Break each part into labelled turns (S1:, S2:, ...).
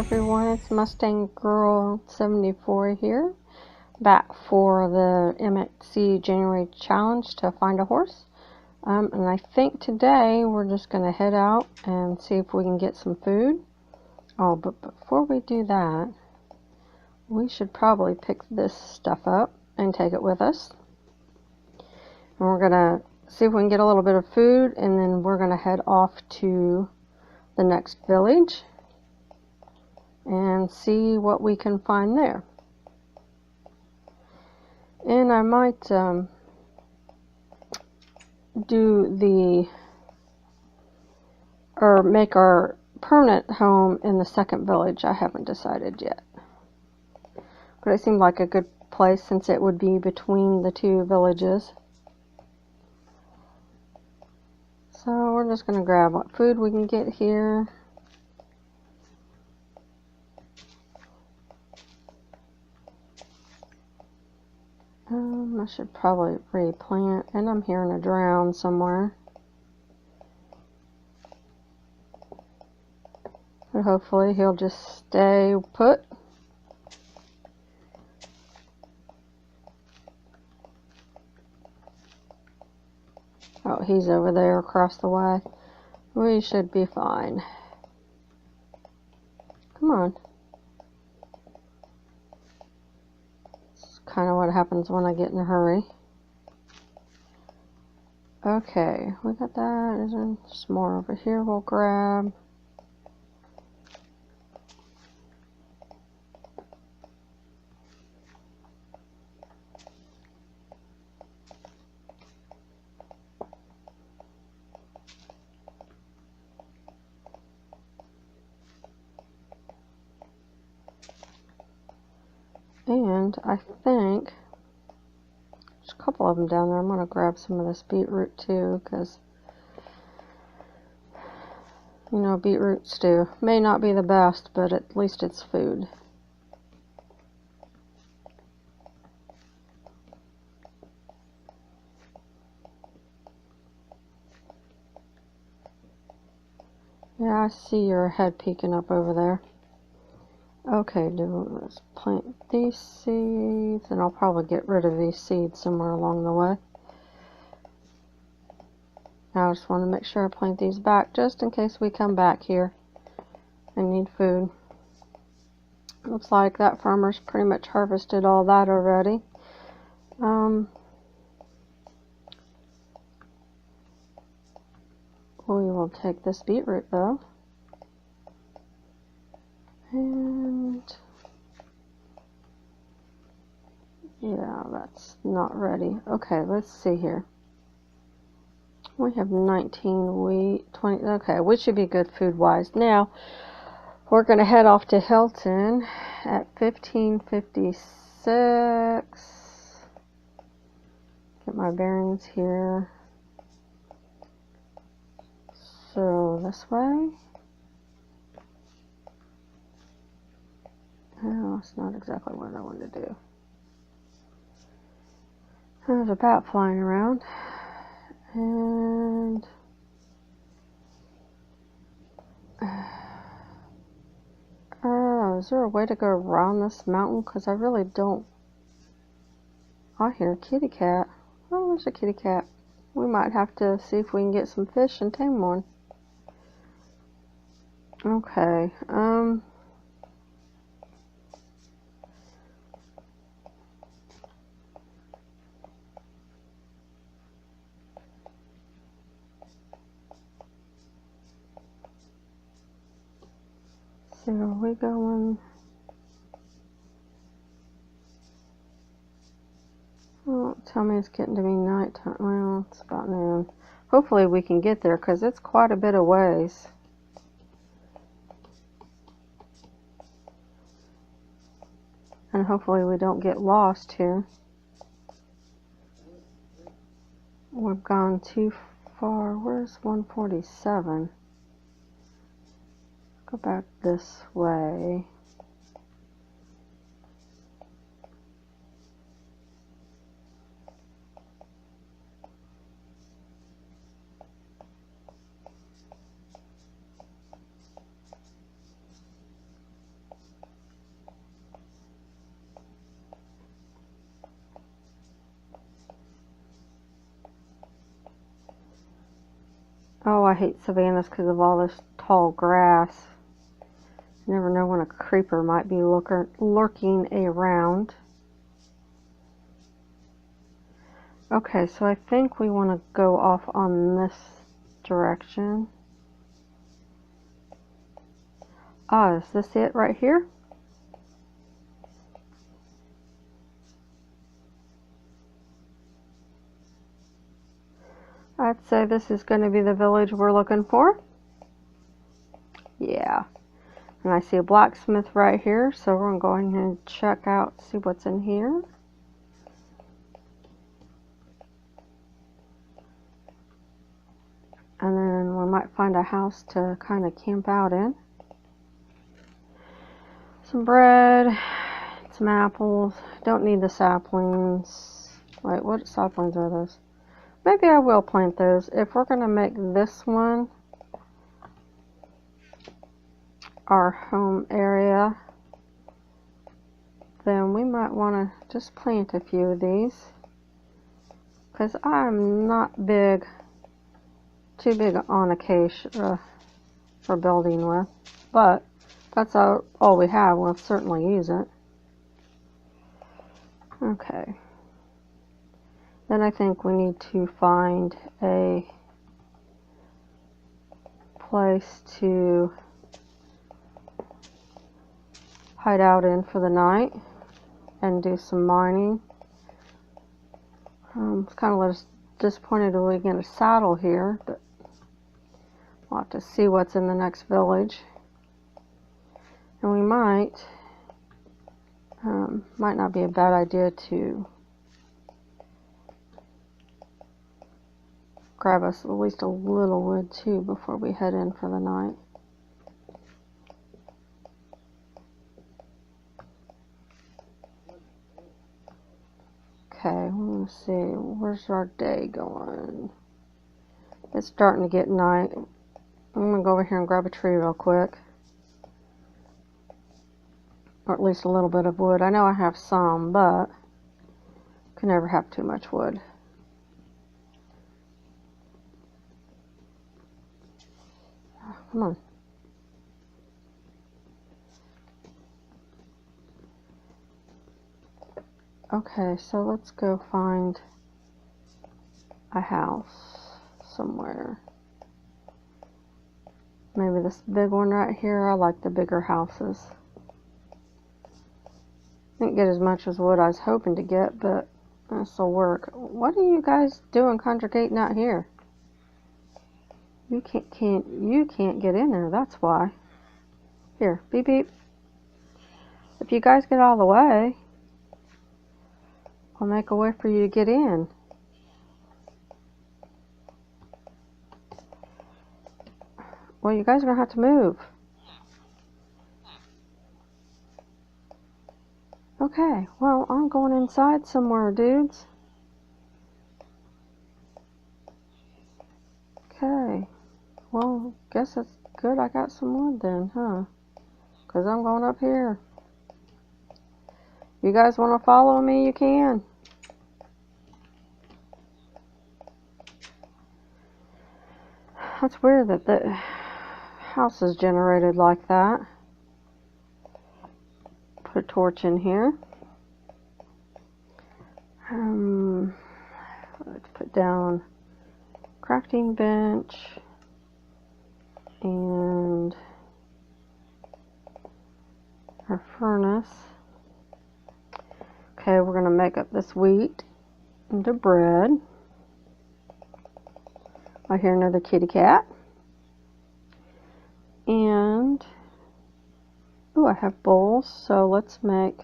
S1: everyone, it's Mustang Girl 74 here, back for the MXC January challenge to find a horse. And I think today we're just going to head out and see if we can get some food. Oh, but before we do that, we should probably pick this stuff up and take it with us. And we're going to see if we can get a little bit of food, and then we're going to head off to the next village and see what we can find there. And I might make our permanent home in the second village. I haven't decided yet, but it seemed like a good place since it would be between the two villages. So we're just going to grab what food we can get here. I should probably replant, and I'm hearing a drown somewhere. But hopefully he'll just stay put. Oh, he's over there across the way. We should be fine. Come on. Kind of what happens when I get in a hurry. Okay, we got that. Is there just more over here we'll grab? And I think there's a couple of them down there. I'm going to grab some of this beetroot too, because, you know, beetroot stew may not be the best, but at least it's food. Yeah, I see your head peeking up over there. Okay, let's plant these seeds, and I'll probably get rid of these seeds somewhere along the way. Now I just want to make sure I plant these back just in case we come back here and need food. Looks like that farmer's pretty much harvested all that already. We will take this beetroot though. And yeah, that's not ready. Okay, let's see here. We have 19 wheat, 20. Okay, we should be good food wise. Now we're going to head off to Hillton at 15:56. Get my bearings here. So this way. Oh, that's not exactly what I want to do. There's a bat flying around. And is there a way to go around this mountain? Because I really don't. I hear a kitty cat. Oh, there's a kitty cat. We might have to see if we can get some fish and tame one. Okay. So are we going? Oh, tell me it's getting to be nighttime. Well, it's about noon. Hopefully we can get there because it's quite a bit of ways. And hopefully we don't get lost here. We've gone too far. Where's 147? Go back this way. I hate savannas because of all this tall grass. You never know when a creeper might be lurking around. Okay, so I think we want to go off on this direction. Ah, is this it right here? I'd say this is going to be the village we're looking for. Yeah. And I see a blacksmith right here, so we're going to go ahead and check out, see what's in here. And then we might find a house to kind of camp out in. Some bread, some apples. Don't need the saplings. Wait, what saplings are those? Maybe I will plant those. If we're going to make this one our home area, then we might want to just plant a few of these, because I'm not too big on acacia for building with, but that's all we have. We'll certainly use it. Okay. Then I think we need to find a place to hide out in for the night and do some mining. It's kind of a little disappointed we get a saddle here, but we'll have to see what's in the next village. And we might not be a bad idea to grab us at least a little wood too before we head in for the night. Okay, let's see, where's our day going? It's starting to get night. I'm gonna go over here and grab a tree real quick. Or at least a little bit of wood. I know I have some, but can never have too much wood. Come on. Okay, so let's go find a house somewhere. Maybe this big one right here. I like the bigger houses. Didn't get as much as what I was hoping to get, but this'll work. What are you guys doing congregating out here? You can't get in there, that's why. Here, beep beep. If you guys get out of the way, I'll make a way for you to get in. Well, you guys are gonna have to move. Okay, well, I'm going inside somewhere, dudes. Okay, well, guess that's good. I got some wood then, huh? Because I'm going up here. You guys want to follow me, you can. That's weird that the house is generated like that. Put a torch in here. Let's put down crafting bench and our furnace. Okay, we're going to make up this wheat into bread. I hear another kitty cat. And, oh, I have bowls, so let's make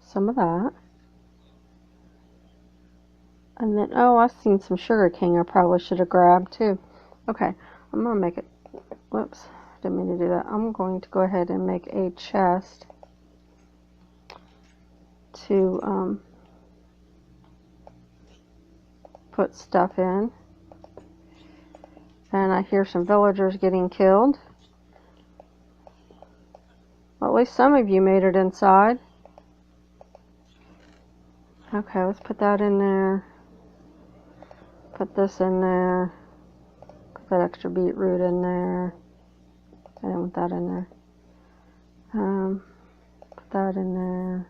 S1: some of that. And then, oh, I've seen some sugar cane I probably should have grabbed too. Okay, I'm going to make it, whoops, didn't mean to do that. I'm going to go ahead and make a chest to put stuff in. And I hear some villagers getting killed. Well, at least some of you made it inside. Okay, let's put that in there. Put this in there. that extra beetroot in there. I didn't want that in there. Put that in there.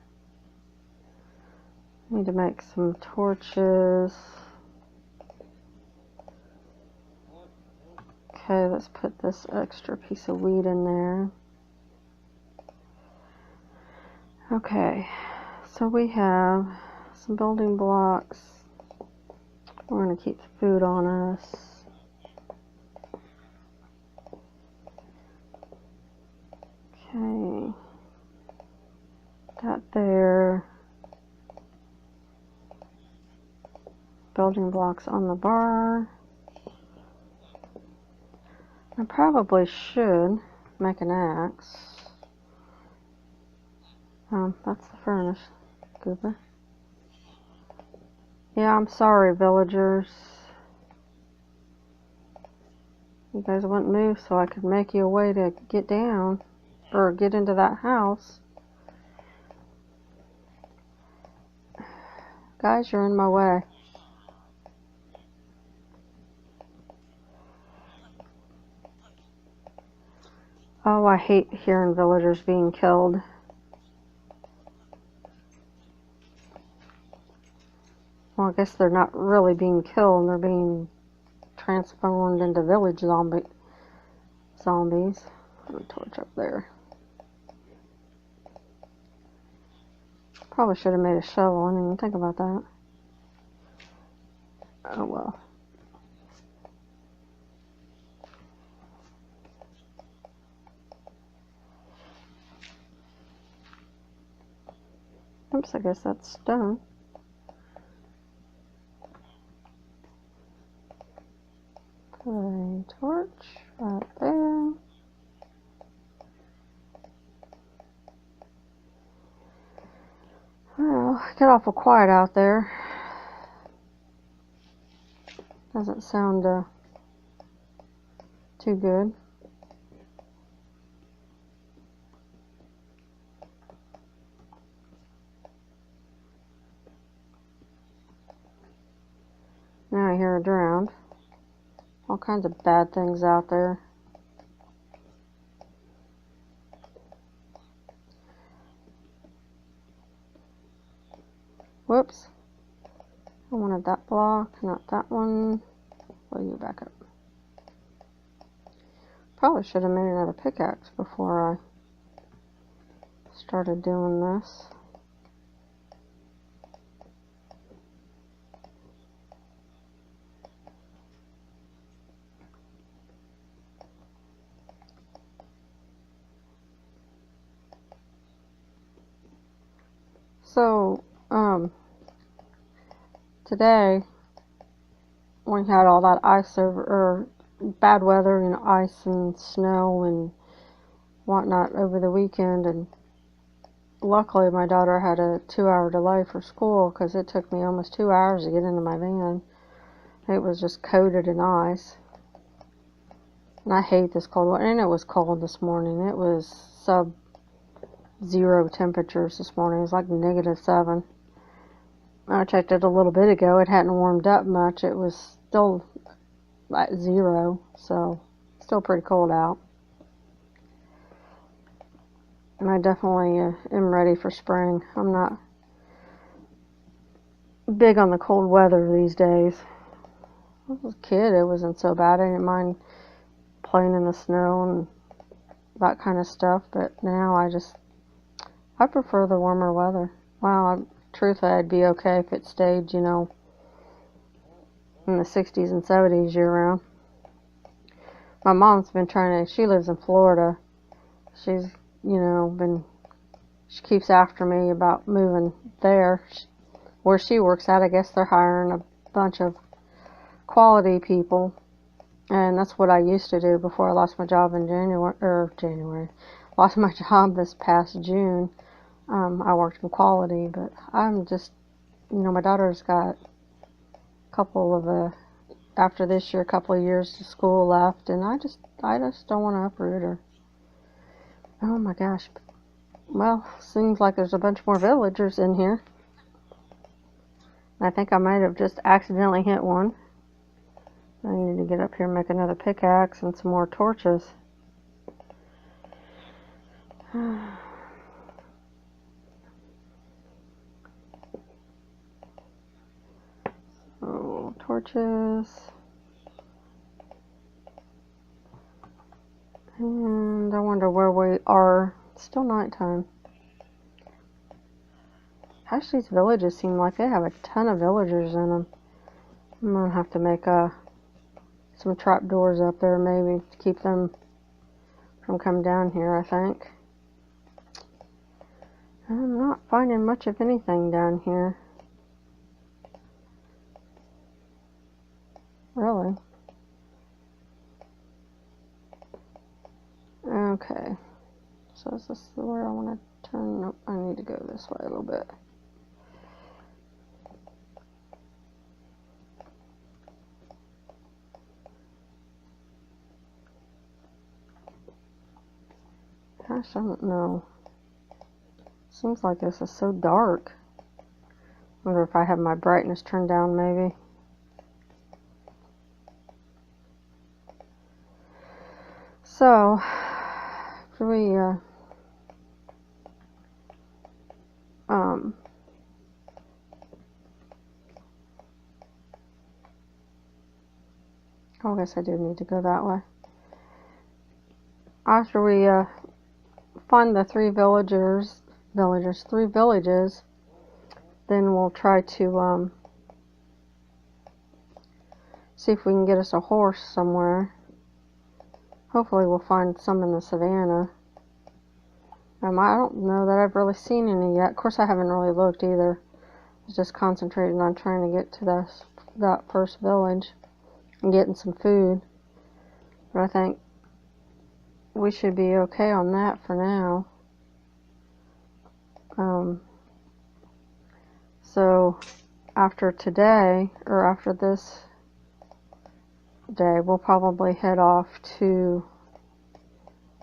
S1: Need to make some torches. Okay, let's put this extra piece of wheat in there. Okay, so we have some building blocks. We're going to keep the food on us. Okay, that there. Building blocks on the bar. I probably should make an axe. That's the furnace, Goober. Yeah, I'm sorry, villagers. You guys wouldn't move so I could make you a way to get down or get into that house. Guys, you're in my way. Oh, I hate hearing villagers being killed. Well, I guess they're not really being killed. They're being transformed into village zombies. Put a torch up there. Probably should have made a shovel. I didn't even think about that. Oh well. Oops, I guess that's stone. Put a torch right there. Well, get awful quiet out there. Doesn't sound too good. Now I hear a drowned. All kinds of bad things out there. Whoops. I wanted that block, not that one. Will you back up? Probably should have made another pickaxe before I started doing this. So, today we had all that ice or bad weather, ice and snow and whatnot over the weekend, and luckily my daughter had a 2-hour delay for school because it took me almost 2 hours to get into my van. It was just coated in ice. And I hate this cold weather. And it was cold this morning. It was sub-zero temperatures this morning. It was like -7. I checked it a little bit ago. It hadn't warmed up much. It was still at 0, so still pretty cold out. And I definitely am ready for spring. I'm not big on the cold weather these days. When I was a kid, it wasn't so bad. I didn't mind playing in the snow and that kind of stuff, but now I prefer the warmer weather. Well, truthfully, I'd be okay if it stayed, in the 60s and 70s year round. My mom's been she lives in Florida. She's, she keeps after me about moving there. Where she works at, I guess they're hiring a bunch of quality people. And that's what I used to do before I lost my job in January. Lost my job this past June. I worked in quality, but I'm just, my daughter's got a couple of, after this year, a couple of years to school left, and I just don't want to uproot her. Oh my gosh. Well, seems like there's a bunch more villagers in here. I think I might have just accidentally hit one. I need to get up here and make another pickaxe and some more torches. Oh, torches. And I wonder where we are. It's still nighttime. Gosh, these villages seem like they have a ton of villagers in them. I'm gonna have to make some trap doors up there maybe to keep them from coming down here, I think. I'm not finding much of anything down here. Really? Okay. So is this where I want to turn? Nope, I need to go this way a little bit. Gosh, I don't know. Seems like this is so dark. Wonder if I have my brightness turned down maybe. So, after we I guess I do need to go that way. After we find the three villages, then we'll try to see if we can get us a horse somewhere. Hopefully we'll find some in the savannah. I don't know that I've really seen any yet. Of course I haven't really looked either. I was just concentrating on trying to get to that first village and getting some food. But I think we should be okay on that for now. So after today, or after this day, we'll probably head off to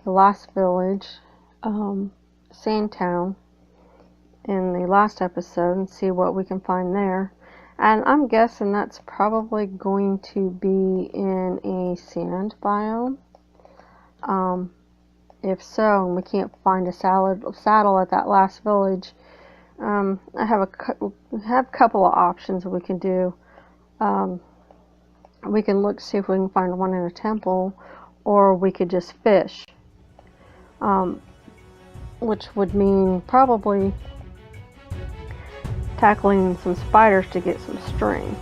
S1: the last village, Sandtown, in the last episode and see what we can find there. And I'm guessing that's probably going to be in a sand biome. If so, and we can't find a saddle at that last village, I have a couple of options that we can do. We can look to see if we can find one in a temple, or we could just fish, which would mean probably tackling some spiders to get some string.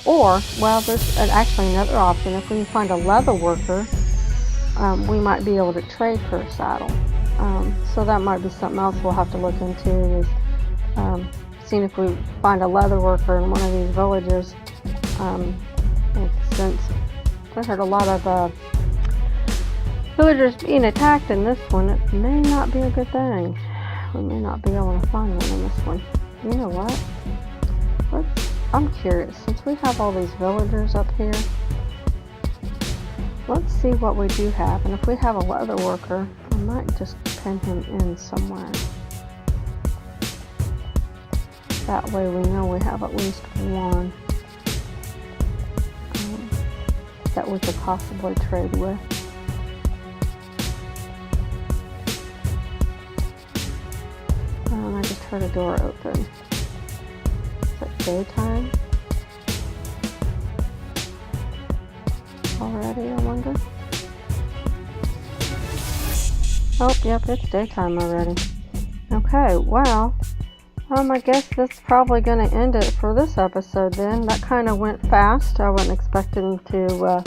S1: Or, well, there's actually another option. If we can find a leather worker, we might be able to trade for a saddle. So that might be something else we'll have to look into, is seeing if we find a leather worker in one of these villages. And since I heard a lot of villagers being attacked in this one, it may not be a good thing. We may not be able to find one in this one. You know what? I'm curious, since we have all these villagers up here, let's see what we do have. And if we have a leather worker, I might just pin him in somewhere. That way we know we have at least one that we could possibly trade with. I just heard a door open. Is it daytime already, I wonder? Oh, yep, it's daytime already. Okay, well, I guess that's probably going to end it for this episode then. That kind of went fast. I wasn't expecting to,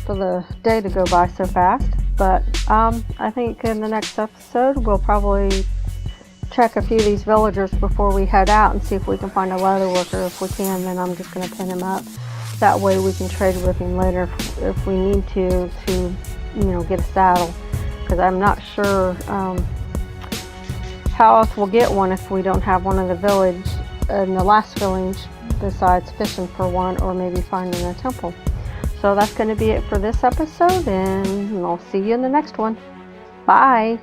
S1: for the day to go by so fast. But, I think in the next episode, we'll probably check a few of these villagers before we head out and see if we can find a leather worker. If we can, then I'm just going to pin him up. That way we can trade with him later if we need to get a saddle. Because I'm not sure, how else we'll get one if we don't have one in the last village, besides fishing for one or maybe finding a temple. So that's going to be it for this episode, and I'll see you in the next one. Bye!